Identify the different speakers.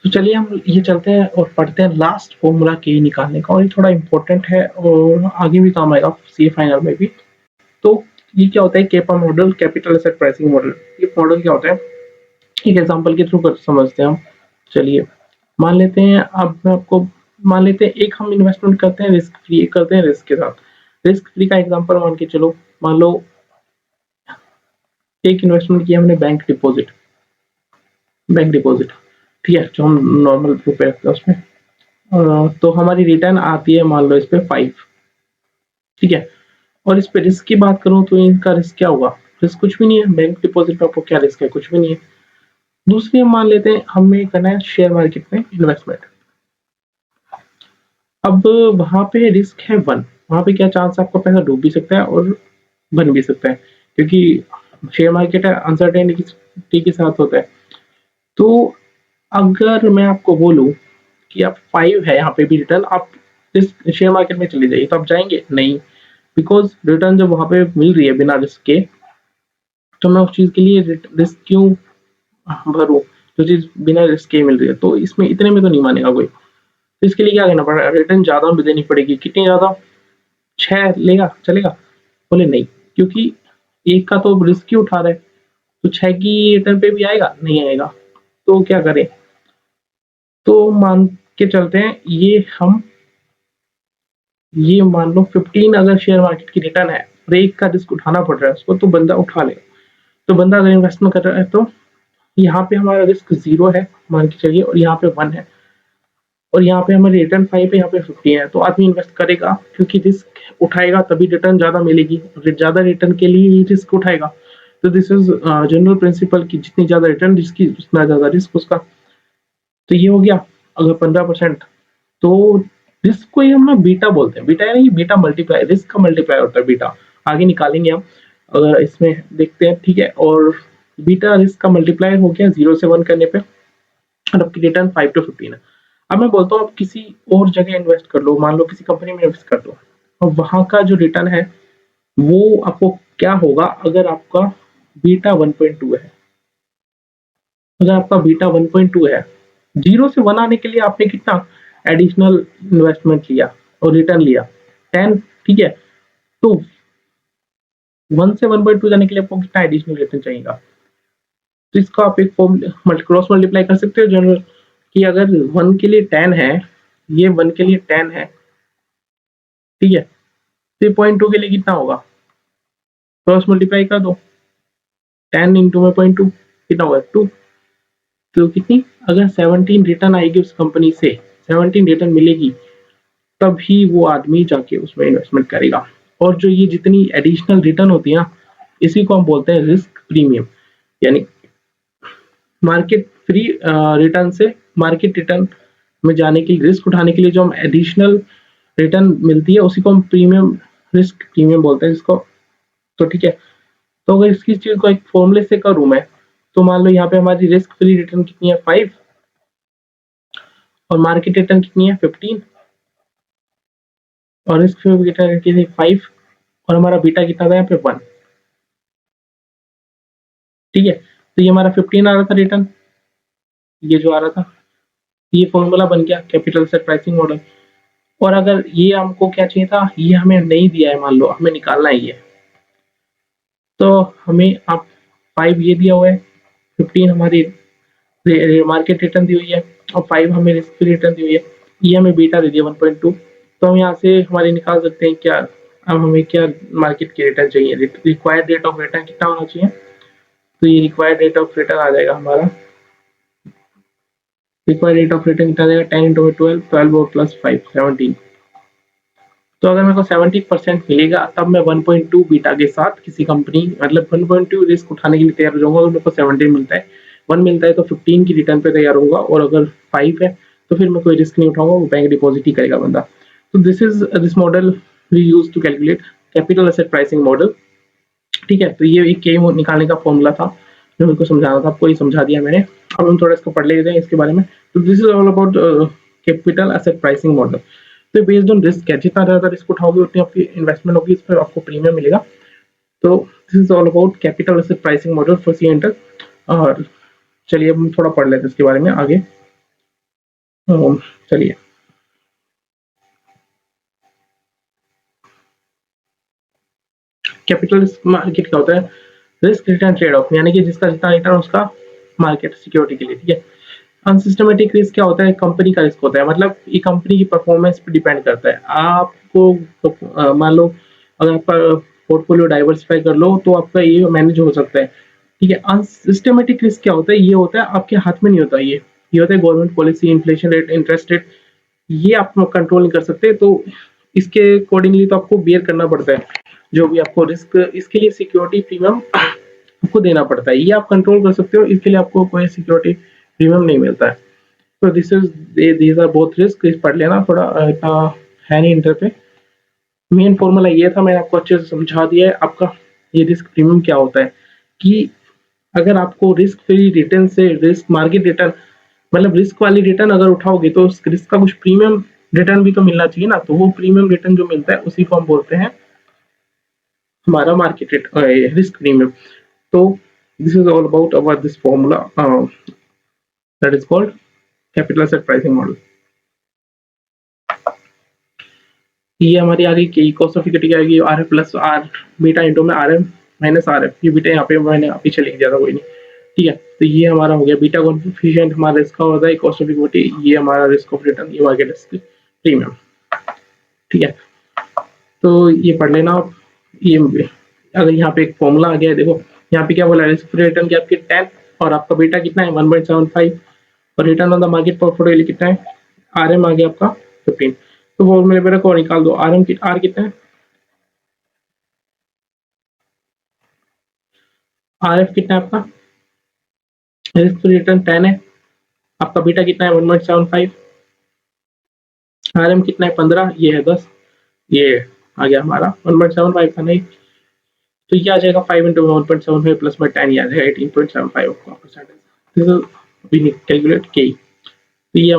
Speaker 1: तो चलिए हम ये चलते हैं और पढ़ते हैं लास्ट फॉर्मूला के निकालने का, और ये थोड़ा इम्पोर्टेंट है और आगे भी काम आएगा सीए फाइनल में भी। तो ये क्या होता है केपा model, capital asset pricing model. ये मॉडल क्या होता है, एक एग्जांपल के थ्रू कर समझते हैं हम। चलिए मान लेते हैं, अब मैं आपको मान लेते हैं एक हम इन्वेस्टमेंट करते हैं रिस्क फ्री, एक करते हैं रिस्क के साथ। रिस्क फ्री का एग्जांपल मान के चलो, मान लो एक इन्वेस्टमेंट किया हमने बैंक डिपॉजिट, ठीक है, जो हम नॉर्मल रुपए रखते हैं उसमें। तो हमारी रिटर्न आती है मान लो इस पे 5, ठीक है। और इस पे रिस्क की बात करूं तो इनका रिस्क क्या होगा, रिस्क कुछ भी नहीं है, बैंक डिपॉजिट में आपको क्या रिस्क है, कुछ भी नहीं है। दूसरी हम मान लेते हैं हमें करना है शेयर मार्केट में इन्वेस्टमेंट। अब वहां पे रिस्क है 1, वहां पे क्या चांस है आपका पैसा डूब भी सकता है और बन भी सकता है, क्योंकि शेयर मार्केट है, अनसर्टेनिटी के साथ होता है। तो अगर मैं आपको बोलूं कि आप 5 है यहाँ पे भी रिटर्न, आप इस शेयर मार्केट में चले जाइए, तो आप जाएंगे नहीं, बिकॉज रिटर्न जब वहां पे मिल रही है बिना रिस्क के, तो मैं उस चीज के लिए रिस्क क्यों भरूं, जो चीज बिना रिस्क के मिल रही है। तो इसमें इतने में तो नहीं मानेगा कोई, तो इसके लिए क्या करना पड़ेगा, रिटर्न ज्यादा भी देनी पड़ेगी। कितनी ज्यादा, 6 लेगा चलेगा, बोले नहीं, क्योंकि एक का तो रिस्क ही उठा रहे, तो 6 की रिटर्न पे भी आएगा नहीं आएगा, तो क्या करें। तो मान के चलते हैं ये मान लो 15 अगर शेयर मार्केट की रिटर्न है और एक का रिस्क उठाना पड़ रहा है उसको, तो बंदा उठा ले। तो बंदा अगर इन्वेस्टमेंट कर रहा है तो यहाँ पे हमारा रिस्क 0 है मान के चलिए, और यहाँ पे 1 है, और यहाँ पे हमारी रिटर्न 5 है, यहाँ पे 15 है। तो आदमी इन्वेस्ट करेगा क्योंकि रिस्क उठाएगा तभी रिटर्न ज्यादा मिलेगी, ज्यादा रिटर्न के लिए ही रिस्क उठाएगा। तो दिस इज जनरल प्रिंसिपल की जितनी ज्यादा रिटर्न जिसकी उतना ज्यादा रिस्क उसका। तो ये हो गया अगर 15%, तो रिस्क को ही हम ना बीटा बोलते हैं। बीटा यानी बीटा मल्टीप्लाई, रिस्क का मल्टीप्लाई होता है बीटा, आगे निकालेंगे हम अगर इसमें देखते हैं, ठीक है। और बीटा रिस्क का मल्टीप्लाई हो गया 0 से 1 करने पे, और आपकी रिटर्न 5 to 15 है। अब मैं बोलता हूँ आप किसी और जगह इन्वेस्ट कर लो, मान लो किसी कंपनी में इन्वेस्ट कर दो, और वहां का जो रिटर्न है वो आपको क्या होगा अगर आपका बीटा 1.2 है। अगर आपका बीटा 1.2 है, 0 से 1 आने के लिए आपने कितना एडिशनल इन्वेस्टमेंट लिया और रिटर्न लिया, 10, ठीक है। तो 1 से 1.2 जाने के लिए आपको कितना एडिशनल रिटर्न चाहिएगा। तो इसका आप एक फॉर्म क्रॉस मल्टीप्लाई कर सकते हो जनरल, कि अगर 1 के लिए 10 है, ये 1 के लिए 10 है, ठीक है, 3.2 के लिए कितना होगा, क्रॉस मल्टीप्लाई कर दो, 10 इंटू में 0.2 कितना होगा 2। तो कितनी, अगर 17 रिटर्न आएगी उस कंपनी से, 17 रिटर्न मिलेगी, तभी वो आदमी जाके उसमें इन्वेस्टमेंट करेगा। और जो ये जितनी एडिशनल रिटर्न होती है ना, इसी को हम बोलते हैं रिस्क प्रीमियम। यानी मार्केट फ्री रिटर्न से मार्केट रिटर्न में जाने के लिए, रिस्क उठाने के लिए जो हम एडिशनल रिटर्न मिलती है उसी को हम प्रीमियम, रिस्क प्रीमियम बोलते हैं इसको। तो ठीक है, तो अगर इसकी चीज को एक फॉर्मूले से करूं मैं, तो मान लो यहाँ पे हमारी रिस्क फ्री रिटर्न कितनी है 5, और मार्केट रिटर्न कितनी है 15, और रिस्क फ्री रिटर्न कितनी है 5, और हमारा बीटा कितना था यहाँ पे 1, ठीक है। तो ये हमारा 15 आ रहा था रिटर्न, ये जो आ रहा था, ये फॉर्मूला बन गया कैपिटल सेट प्राइसिंग मॉडल। और अगर ये हमको क्या चाहिए था, ये हमें नहीं दिया है, मान लो हमें निकालना है ये, तो हमें आप 5 ये दिया हुआ है, 15 हमारी मार्केट रिटर्न दी हुई है, और 5 हमें रिस्क फ्री रिटर्न दी हुई है, ये हमें बीटा दे दिया 1.2। तो हम यहाँ से हमारे निकाल सकते हैं क्या, अब हमें क्या मार्केट की रिटर्न चाहिए, रिक्वायर्ड रेट ऑफ रिटर्न कितना होना चाहिए। तो ये रिक्वायर्ड रेट ऑफ रिटर्न आ जाएगा हमारा, रिक्वायर्ड रेट ऑफ रिटर्न कितना आ जाएगा 10 इंटू 12, 12 और प्लस 5 17। तो अगर मेरे को 70% मिलेगा तब मैं 1.2 बीटा के साथ किसी कंपनी, मतलब 1.2 रिस्क उठाने के लिए तैयार हो जाऊंगा। अगर मेरे को 17 मिलता है, 1 मिलता है, तो 15 की रिटर्न पे तैयार होगा, और अगर 5 है तो फिर मैं कोई रिस्क नहीं उठाऊंगा, वो बैंक डिपॉजिट ही करेगा बंदा। तो this model we use to calculate capital asset pricing model, ठीक है। तो ये एक के निकालने का फॉर्मूला था जो मेरे को समझाना था, आपको ये समझा दिया मैंने। अब हम थोड़ा इसको पढ़ लेते हैं इसके बारे में। तो this is all about capital asset pricing model. तो बेस्ड ऑन रिस्क है, जितना ज्यादा रिस्क उठाओगे उतनी आपकी इन्वेस्टमेंट होगी, इस पर आपको प्रीमियम मिलेगा। तो this is all about capital asset pricing model for C enter. और चलिए अब हम थोड़ा पढ़ लेते हैं इसके बारे में आगे। चलिए कैपिटल मार्केट क्या होता है? रिस्क रिटर्न ट्रेड ऑफ, यानी कि जिसका जितना रिटर्न उसका मार्केट सिक्योरिटी के लिए, ठीक है। अनसिस्टमेटिक रिस्क क्या होता है? कंपनी का रिस्क होता है, मतलब ये कंपनी की परफॉर्मेंस पे डिपेंड करता है। आपको मान लो अगर आपका पोर्टफोलियो डाइवर्सिफाई कर लो तो आपका ये मैनेज हो सकता है, ठीक है। अनसिस्टमेटिक रिस्क क्या होता है? ये होता है आपके हाथ में नहीं होता, ये होता है government policy, inflation rate, interest rate, ये आप कंट्रोल नहीं कर सकते, तो इसके अकॉर्डिंगली तो आपको बियर करना पड़ता है जो भी आपको रिस्क, इसके लिए सिक्योरिटी प्रीमियम आपको देना पड़ता है। ये आप कंट्रोल कर सकते हो, इसके लिए आपको कोई सिक्योरिटी प्रीमियम नहीं मिलता है। तो दीज आर बोथ रिस्क, पढ़ लेना थोड़ा, इतना है नहीं इंटर पे। मेन फॉर्मूला ये था, मैंने आपको अच्छे से समझा दिया है। आपका ये रिस्क प्रीमियम क्या होता है कि अगर आपको रिस्क फ्री रिटर्न से रिस्क मार्केट रिटर्न, मतलब रिस्क वाली रिटर्न अगर उठाओगे तो उस रिस्क का कुछ प्रीमियम रिटर्न भी तो मिलना चाहिए ना, तो वो प्रीमियम रिटर्न जो मिलता है उसी को हम बोलते हैं हमारा मार्केट रिस्क प्रीमियम। तो this is all about our this formula that is called capital asset pricing model. ये हमारी आ गई कि कॉस्ट ऑफ इक्विटी आएगी R F plus R beta into में R M minus R F, ये beta यहाँ पे मैंने पीछे लिख दिया था, कोई नहीं, ठीक है। तो ये हमारा हो गया बीटा कोएफिशिएंट, हमारा रिस्क का होता है कॉस्ट ऑफ इक्विटी, ये हमारा रिस्क ऑफ रिटर्न, ये मार्केट रिस्क प्रीमियम, ठीक है। तो ये पढ़ लेना आप। ये अगर यहाँ पे एक फॉर्मूला आ गया है, देखो यहाँ पे क्या बोला, रिस्क फ्री रिटर्न की आपकी 10 और आपका बीटा कितना है 1.75 और return on the market portfolio कितना है, आर एम आ गया आपका 15। तो फॉर्मूले पे रखो, निकाल दो आर एम की, आर कितना है, आर एफ कितना है आपका, रिस्क फ्री रिटर्न 10 है, आपका बीटा कितना है 1.75, आर एम कितना है 15, ये है 10, ये आ गया हमारा 1.75 का नहीं, तो ये आ जाएगा 5 इंटू 1.75 प्लस में 10, ये आ जाएगा 18.75 का percentage. This is we calculate के, तो ये